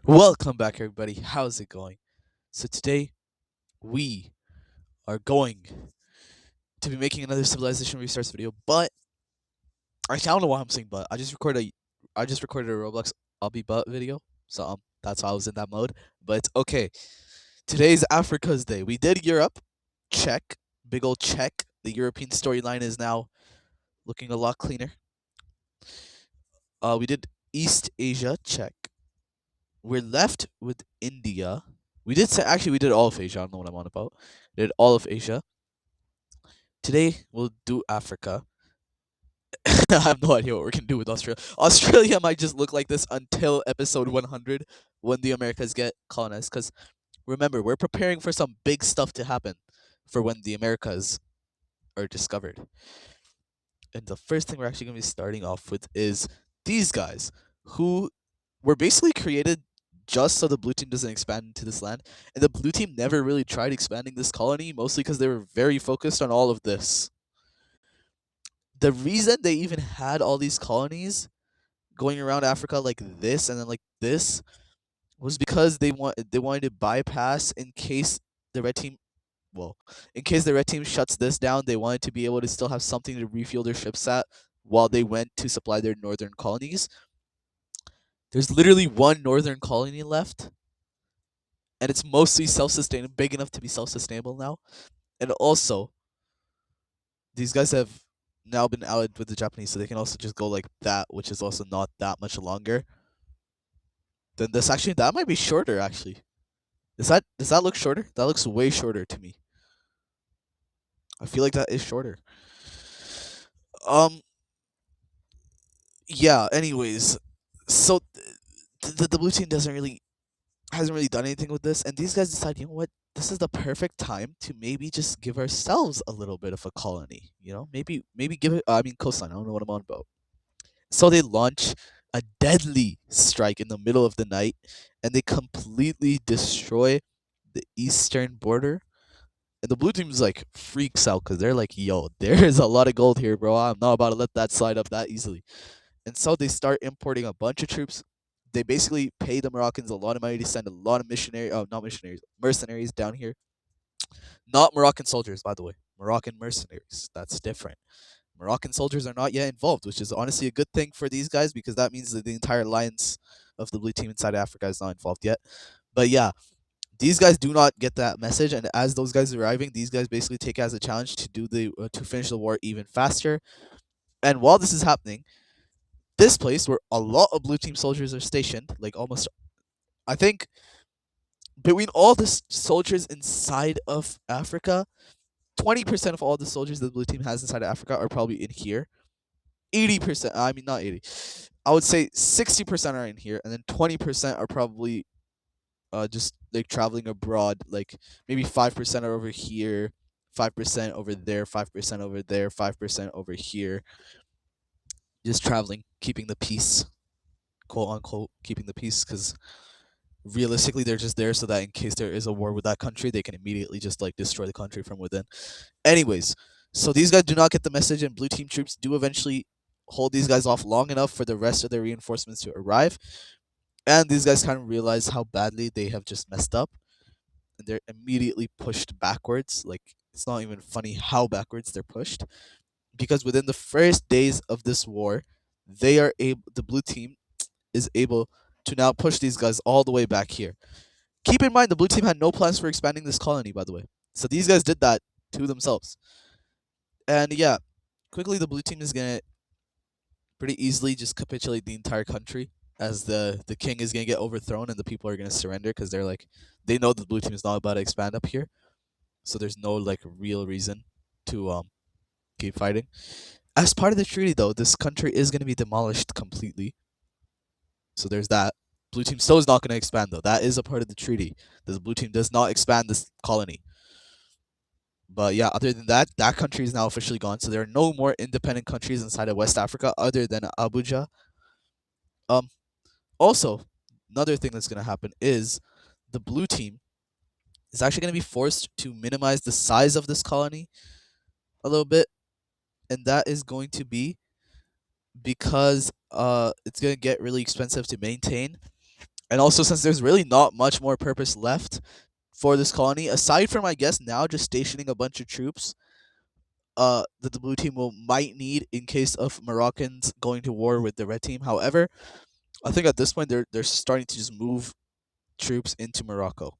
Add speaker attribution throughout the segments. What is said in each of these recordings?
Speaker 1: Welcome back, everybody. How's it going? So, today we are going to be making another Civilization Restarts video, but actually, I don't know why I'm saying but. I just recorded a Roblox I'll be but video, so that's why I was in that mode. But okay, today's Africa's Day. We did Europe, check, big old check. The European storyline is now looking a lot cleaner. We did East Asia, check. We're left with India. We did say actually we did all of Asia. I don't know what I'm on about. We did all of Asia. Today we'll do Africa. I have no idea what we're gonna do with Australia. Australia might just look like this until episode 100 when the Americas get colonized. Because remember, we're preparing for some big stuff to happen for when the Americas are discovered. And the first thing we're actually gonna be starting off with is these guys who were basically created just so the blue team doesn't expand into this land. And the blue team never really tried expanding this colony, mostly because they were very focused on all of this. The reason they even had all these colonies going around Africa like this and then like this was because they wanted to bypass in case the red team well, in case the red team shuts this down, they wanted to be able to still have something to refuel their ships at while they went to supply their northern colonies. There's literally one northern colony left, and it's mostly self-sustainable, big enough to be self-sustainable now. And also, these guys have now been allied with the Japanese, so they can also just go like that, which is also not that much longer. Then this actually that might be shorter actually. Does that look shorter? That looks way shorter to me. I feel like that is shorter. Um yeah, anyways. So the blue team doesn't really hasn't really done anything with this, and these guys decide, you know what? This is the perfect time to maybe just give ourselves a little bit of a colony. Maybe give it. I mean, coastline. I don't know what I'm on about. So they launch a deadly strike in the middle of the night, and they completely destroy the eastern border. And the blue team's like freaks out because they're like, "Yo, there's a lot of gold here, bro. I'm not about to let that slide up that easily." And so they start importing a bunch of troops. They basically pay the Moroccans a lot of money to send a lot of not missionaries, mercenaries down here. Not Moroccan soldiers, by the way. Moroccan mercenaries. That's different. Moroccan soldiers are not yet involved, which is honestly a good thing for these guys because that means that the entire alliance of the blue team inside Africa is not involved yet. But yeah, these guys do not get that message, and as those guys are arriving, these guys basically take it as a challenge to to finish the war even faster. And while this is happening, this place where a lot of blue team soldiers are stationed, like almost, I think, between all the soldiers inside of Africa, 20% of all the soldiers that the blue team has inside of Africa are probably in here. 80%, I mean, not 80. I would say 60% are in here, and then 20% are probably just like traveling abroad. Like maybe 5% are over here, 5% over there, 5% over there, 5% over here. Just traveling, keeping the peace, quote unquote, keeping the peace, because realistically they're just there so that in case there is a war with that country, they can immediately just like destroy the country from within. Anyways, so these guys do not get the message, and blue team troops do eventually hold these guys off long enough for the rest of their reinforcements to arrive. And these guys kind of realize how badly they have just messed up, and they're immediately pushed backwards. Like, it's not even funny how backwards they're pushed, because within the first days of this war, the blue team is able to now push these guys all the way back here. Keep in mind, the blue team had no plans for expanding this colony, by the way. So these guys did that to themselves. And yeah, quickly the blue team is gonna pretty easily just capitulate the entire country, as the king is gonna get overthrown and the people are gonna surrender because they know the blue team is not about to expand up here. So there's no like real reason to keep fighting. As part of the treaty, though, this country is gonna be demolished completely. So there's that. Blue team still is not gonna expand though. That is a part of the treaty. The blue team does not expand this colony. But yeah, other than that, that country is now officially gone. So there are no more independent countries inside of West Africa other than Abuja. Um, Also, another thing that's gonna happen is the blue team is actually gonna be forced to minimize the size of this colony a little bit, and that is going to be because it's gonna get really expensive to maintain. And also, since there's really not much more purpose left for this colony, aside from I guess now just stationing a bunch of troops, that the blue team will might need in case of Moroccans going to war with the red team. However, I think at this point they're starting to just move troops into Morocco.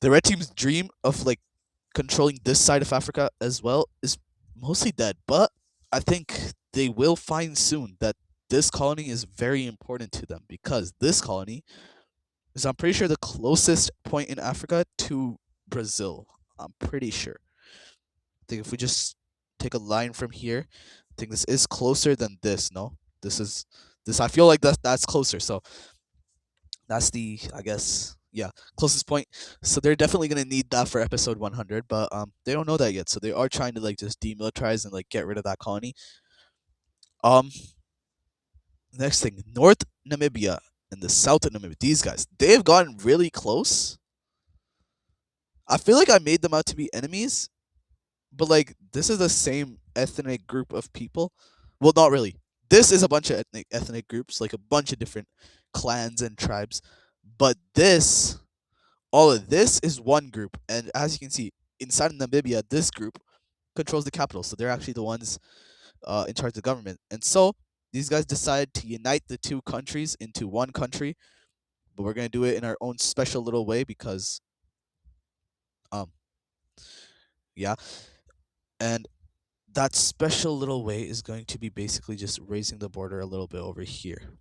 Speaker 1: The red team's dream of like controlling this side of Africa as well is mostly dead, but I think they will find soon that this colony is very important to them because this colony is, I'm pretty sure, the closest point in Africa to Brazil. I'm pretty sure. I think if we just take a line from here, I think this is closer than this. No, this is this. I feel like that's closer. So that's the, I guess, yeah, closest point. So they're definitely gonna need that for episode 100, but they don't know that yet. So they are trying to like just demilitarize and like get rid of that colony. Um, next thing, North Namibia and the South of Namibia. These guys, they've gotten really close. I feel like I made them out to be enemies, but like this is the same ethnic group of people. Well, not really. This is a bunch of ethnic groups, like a bunch of different clans and tribes. But this, all of this is one group, and as you can see, inside of Namibia, this group controls the capital, so they're actually the ones in charge of the government. And so these guys decide to unite the two countries into one country, but we're gonna do it in our own special little way because, um, yeah, and that special little way is going to be basically just raising the border a little bit over here,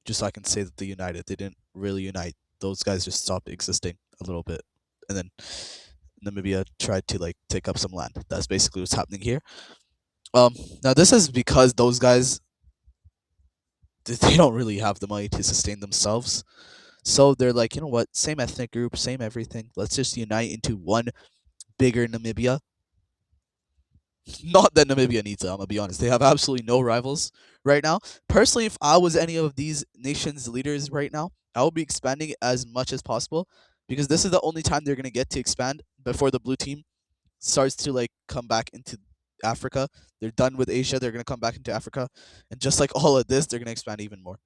Speaker 1: just so I can say that they united. They didn't really unite. Those guys just stopped existing a little bit, and then Namibia tried to like take up some land. That's basically what's happening here. Now this is because those guys they don't really have the money to sustain themselves. So they're like, you know what? Same ethnic group, same everything. Let's just unite into one bigger Namibia. Not that Namibia needs it, I'm gonna be honest. They have absolutely no rivals right now. Personally, if I was any of these nations' leaders right now, I would be expanding as much as possible because this is the only time they're gonna get to expand before the blue team starts to like come back into Africa. They're done with Asia, they're gonna come back into Africa. And just like all of this, they're gonna expand even more.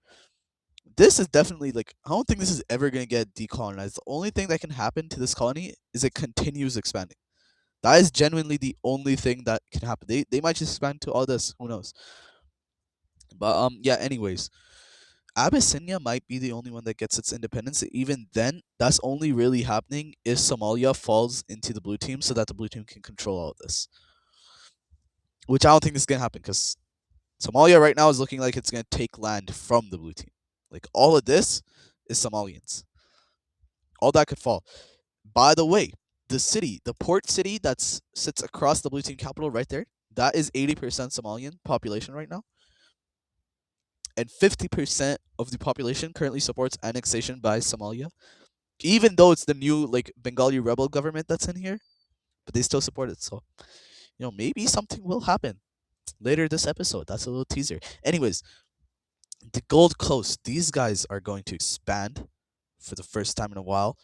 Speaker 1: This is definitely like I don't think this is ever gonna get decolonized. The only thing that can happen to this colony is it continues expanding. That is genuinely the only thing that can happen. They might just expand to all this. Who knows? But yeah. Anyways, Abyssinia might be the only one that gets its independence. Even then, that's only really happening if Somalia falls into the blue team, so that the blue team can control all of this. Which I don't think this is gonna happen because Somalia right now is looking like it's gonna take land from the blue team. Like all of this is Somalians. All that could fall. By the way, the city, the port city that sits across the blue team capital right there, that is 80% Somalian population right now. And 50% of the population currently supports annexation by Somalia. Even though it's the new like Bengali rebel government that's in here, but they still support it. So, maybe something will happen later this episode. That's a little teaser. Anyways, the Gold Coast, these guys are going to expand for the first time in a while.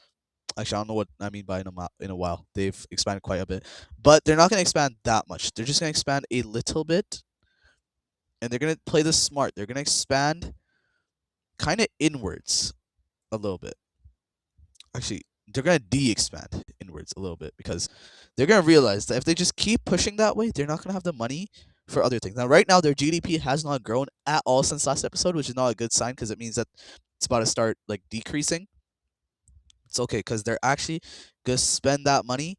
Speaker 1: Actually, I don't know what I mean by in a while. They've expanded quite a bit, but they're not going to expand that much. They're just going to expand a little bit, and they're going to play this smart. They're going to expand kind of inwards a little bit. Actually, they're going to de-expand inwards a little bit because they're going to realize that if they just keep pushing that way, they're not going to have the money for other things. Now, right now, their GDP has not grown at all since last episode, which is not a good sign because it means that it's about to start like decreasing. It's okay because they're actually gonna spend that money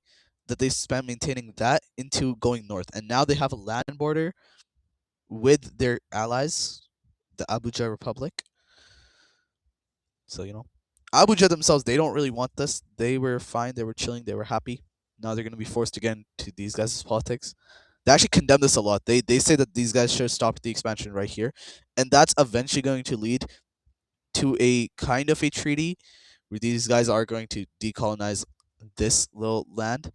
Speaker 1: that they spent maintaining that into going north, and now they have a land border with their allies, the Abuja Republic. So Abuja themselves, they don't really want this. They were fine. They were chilling. They were happy. Now they're gonna be forced again to these guys' politics. They actually condemn this a lot. They say that these guys should stop the expansion right here, and that's eventually going to lead to a kind of a treaty where these guys are going to decolonize this little land.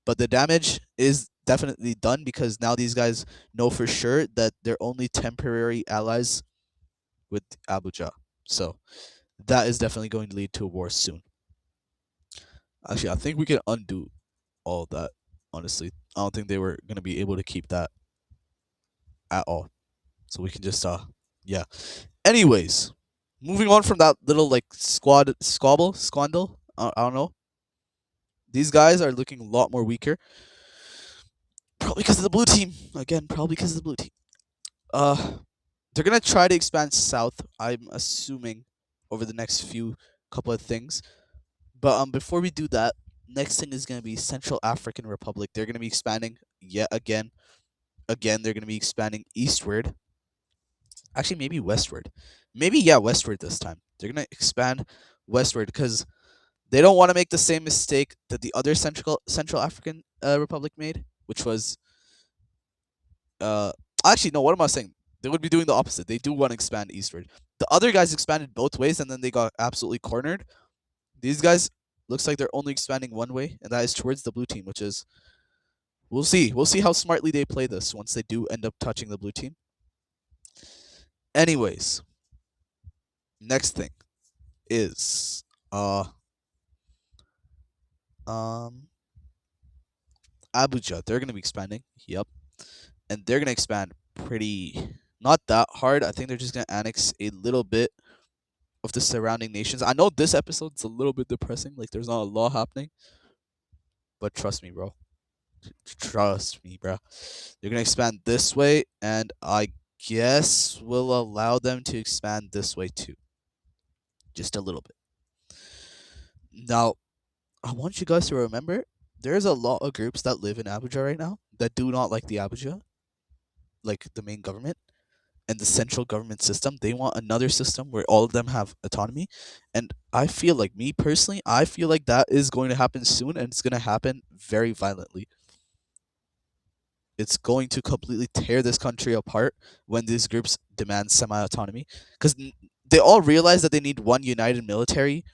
Speaker 1: But the damage is definitely done because now these guys know for sure that they're only temporary allies with Abuja. So that is definitely going to lead to a war soon. Actually, I think we can undo all of that. Honestly, I don't think they were going to be able to keep that at all. So we can just yeah. Anyways, moving on from that little like squabble, I don't know. These guys are looking a lot more weaker, probably because of the blue team. Again, probably because of the blue team. Uh, they're gonna try to expand south. I'm assuming over the next few couple of things. But before we do that, next thing is gonna be Central African Republic. They're gonna be expanding yet again. Again, they're gonna be expanding eastward. Actually, maybe westward. Maybe yeah, westward this time. They're gonna expand westward because they don't want to make the same mistake that the other Central African Republic made, which was uh actually no. What am I saying? They would be doing the opposite. They do want to expand eastward. The other guys expanded both ways, and then they got absolutely cornered. These guys looks like they're only expanding one way, and that is towards the blue team, which is we'll see. We'll see how smartly they play this once they do end up touching the blue team. Anyways, next thing is um Abuja. They're gonna be expanding. Yep. And they're gonna expand pretty not that hard. I think they're just gonna annex a little bit of the surrounding nations. I know this episode's a little bit depressing, like there's not a lot happening, but trust me, bro. Trust me, bro. They're gonna expand this way, and I guess we'll allow them to expand this way too, just a little bit. Now, I want you guys to remember there's a lot of groups that live in Abuja right now that do not like the Abuja, like the main government and the central government system. They want another system where all of them have autonomy. And I feel like, me personally, I feel like that is going to happen soon, and it's going to happen very violently. It's going to completely tear this country apart when these groups demand semi autonomy. Because they all realize that they need one united military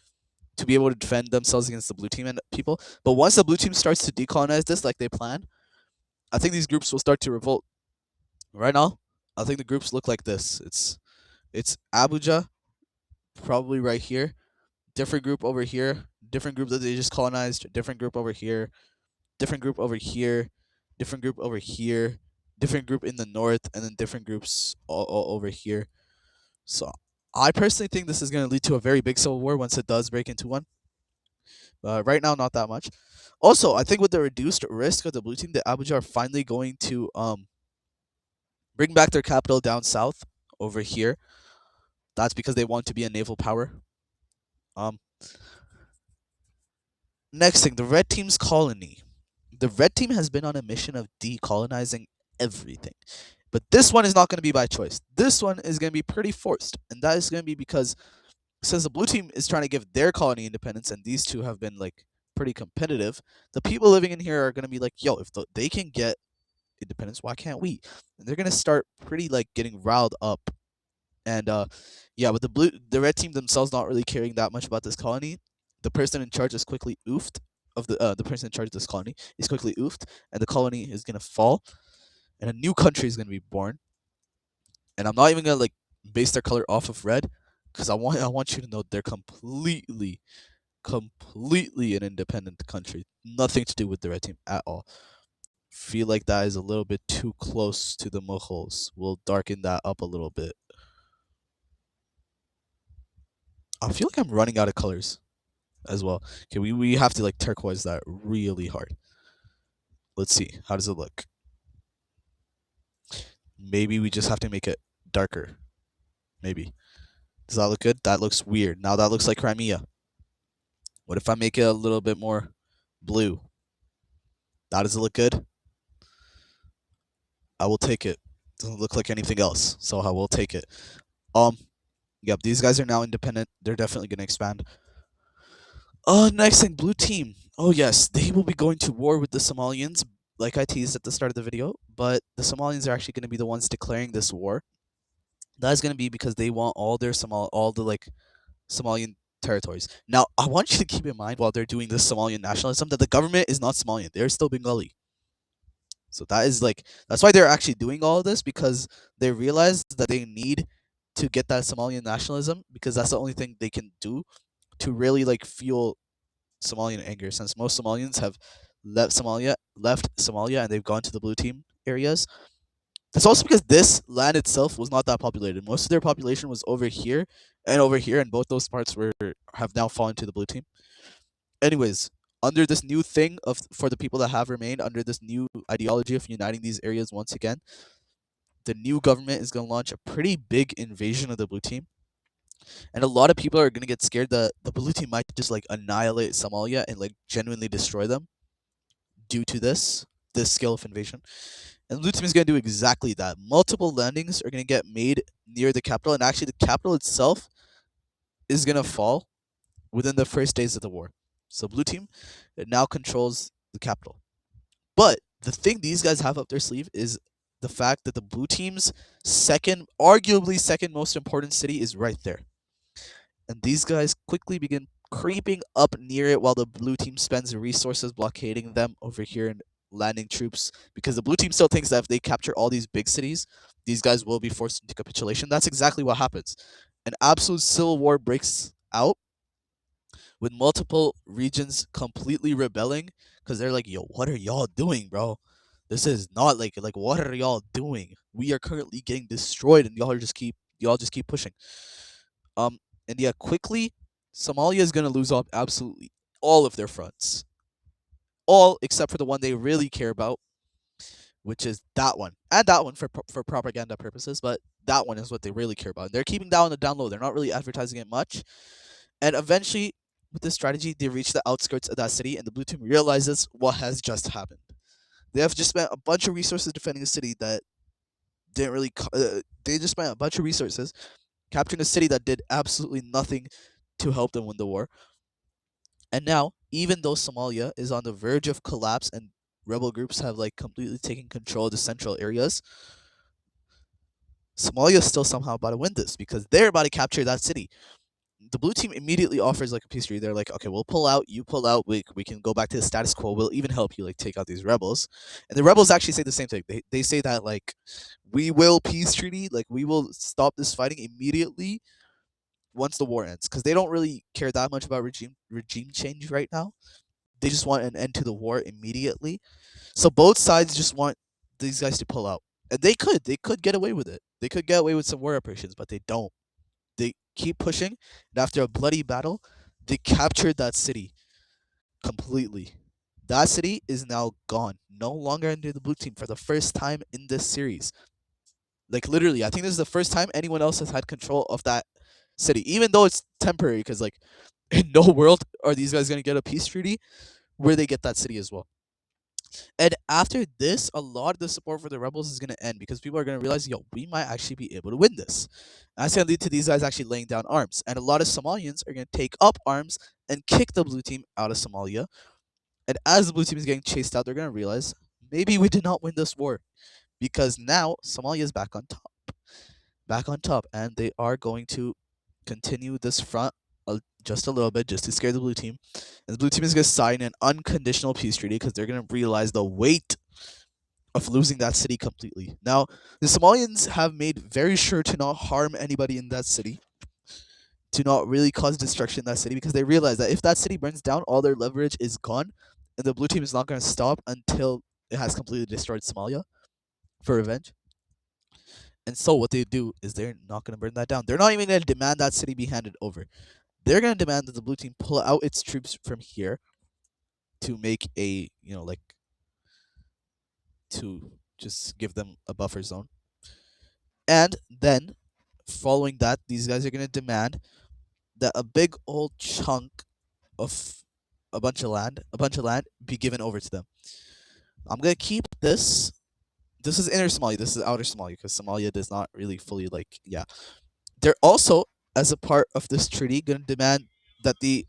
Speaker 1: to be able to defend themselves against the blue team and people. But once the blue team starts to decolonize this like they plan, I think these groups will start to revolt. Right now, I think the groups look like this. It's Abuja, probably right here. Different group over here. Different group that they just colonized. Different group over here. Different group over here. Different group over here. Different group in the north, and then different groups all over here. So I personally think this is going to lead to a very big civil war once it does break into one. Right now, not that much. Also, I think with the reduced risk of the blue team, the Abuja are finally going to bring back their capital down south over here. That's because they want to be a naval power. Um, Next thing, the red team's colony. The red team has been on a mission of decolonizing everything. But this one is not going to be by choice. This one is going to be pretty forced. And that is going to be because since the blue team is trying to give their colony independence and these two have been like pretty competitive, the people living in here are going to be like, yo, if they can get independence, why can't we? And they're going to start pretty like getting riled up. And yeah, with the red team themselves not really caring that much about this colony, the person in charge is quickly oofed of the person in charge of this colony is quickly oofed, and the colony is gonna fall, and a new country is gonna be born. And I'm not even gonna like base their color off of red, because I want you to know they're completely an independent country, nothing to do with the red team at all. Feel like that is a little bit too close to the Mughals. We'll darken that up a little bit. I feel like I'm running out of colors as well. Okay, we have to like turquoise that really hard. Let's see. How does it look? Maybe we just have to make it darker. Maybe. Does that look good? That looks weird. Now that looks like Crimea. What if I make it a little bit more blue? Now does it look good? I will take it. Doesn't look like anything else, so I will take it. Um, yep, these guys are now independent. They're definitely gonna expand. Next thing, blue team. Oh yes, they will be going to war with the Somalians, like I teased at the start of the video. But the Somalians are actually going to be the ones declaring this war. That is going to be because they want all the like Somalian territories. Now, I want you to keep in mind while they're doing this Somalian nationalism that the government is not Somalian; they're still Bengali. So that's why they're actually doing all of this, because they realize that they need to get that Somalian nationalism, because that's the only thing they can do to really like fuel Somalian anger, since most Somalians have left Somalia and they've gone to the blue team areas. That's also because this land itself was not that populated. Most of their population was over here, and both those parts were have now fallen to the blue team. Anyways, under this new thing of for the people that have remained under this new ideology of uniting these areas once again, the new government is going to launch a pretty big invasion of the blue team, and a lot of people are going to get scared that the blue team might just like annihilate Somalia and like genuinely destroy them due to this scale of invasion. And blue team is going to do exactly that. Multiple landings are going to get made near the capital, and actually the capital itself is going to fall within the first days of the war. So blue team now controls the capital. But the thing these guys have up their sleeve is the fact that the blue team's arguably second most important city is right there. And these guys quickly begin creeping up near it while the blue team spends resources blockading them over here and landing troops because the blue team still thinks that if they capture all these big cities, these guys will be forced into capitulation. That's exactly what happens. An absolute civil war breaks out with multiple regions completely rebelling because they're like, "Yo, what are y'all doing, bro? This is not like what are y'all doing? We are currently getting destroyed, and y'all just keep pushing." Um, and yeah, quickly, Somalia is gonna lose up absolutely all of their fronts, all except for the one they really care about, which is that one, and that one for propaganda purposes. But that one is what they really care about. And they're keeping that on the down low. They're not really advertising it much. And eventually, with this strategy, they reach the outskirts of that city, and the blue team realizes what has just happened. They have just spent a bunch of resources defending a city that didn't really. They just spent a bunch of resources capturing a city that did absolutely nothing to help them win the war. And now, even though Somalia is on the verge of collapse and rebel groups have like completely taken control of the central areas, Somalia is still somehow about to win this because they're about to capture that city. The blue team immediately offers like a peace treaty. They're like, okay, we'll pull out, you pull out, we can go back to the status quo. We'll even help you like take out these rebels. And the rebels actually say the same thing. They say that like we will peace treaty, like we will stop this fighting immediately once the war ends because they don't really care that much about regime change right now. They just want an end to the war immediately. So both sides just want these guys to pull out. And they could get away with it. They could get away with some war operations, but they don't. They keep pushing, and after a bloody battle, they captured that city completely. That city is now gone, no longer under the blue team for the first time in this series. Like literally, I think this is the first time anyone else has had control of that city, even though it's temporary. Because like, in no world are these guys gonna get a peace treaty where they get that city as well. And after this, a lot of the support for the rebels is going to end because people are going to realize, yo, we might actually be able to win this. And that's going to lead to these guys actually laying down arms. And a lot of Somalians are going to take up arms and kick the blue team out of Somalia. And as the blue team is getting chased out, they're going to realize maybe we did not win this war because now Somalia is back on top, and they are going to continue this front just a little bit, just to scare the blue team. And the blue team is going to sign an unconditional peace treaty because they're going to realize the weight of losing that city completely. Now, the Somalians have made very sure to not harm anybody in that city, to not really cause destruction in that city, because they realize that if that city burns down, all their leverage is gone, and the blue team is not going to stop until it has completely destroyed Somalia for revenge. And so what they do is they're not going to burn that down. They're not even going to demand that city be handed over. They're going to demand that the blue team pull out its troops from here to make a, like to just give them a buffer zone. And then following that, these guys are going to demand that a big old chunk of a bunch of land be given over to them. I'm going to keep this. This is inner Somalia. This is outer Somalia because Somalia does not really fully yeah. They're also, as a part of this treaty, going to demand that the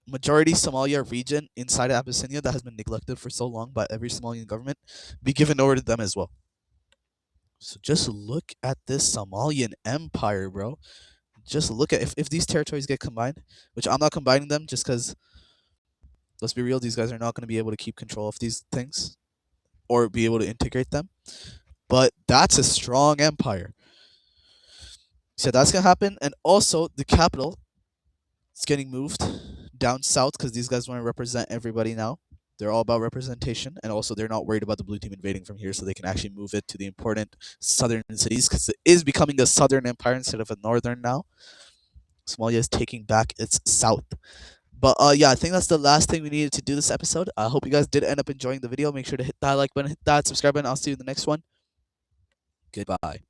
Speaker 1: majority Somalia region inside of Abyssinia that has been neglected for so long by every Somalian government be given over to them as well. So just look at this Somalian empire, bro. Just look at if these territories get combined, which I'm not combining them just because, let's be real, these guys are not going to be able to keep control of these things or be able to integrate them. But that's a strong empire. So that's going to happen. And also, the capital is getting moved down south because these guys want to represent everybody now. They're all about representation, and also they're not worried about the blue team invading from here, so they can actually move it to the important southern cities because it is becoming a southern empire instead of a northern now. Somalia is taking back its south. But yeah, I think that's the last thing we needed to do this episode. I hope you guys did end up enjoying the video. Make sure to hit that like button, hit that subscribe button. I'll see you in the next one. Goodbye.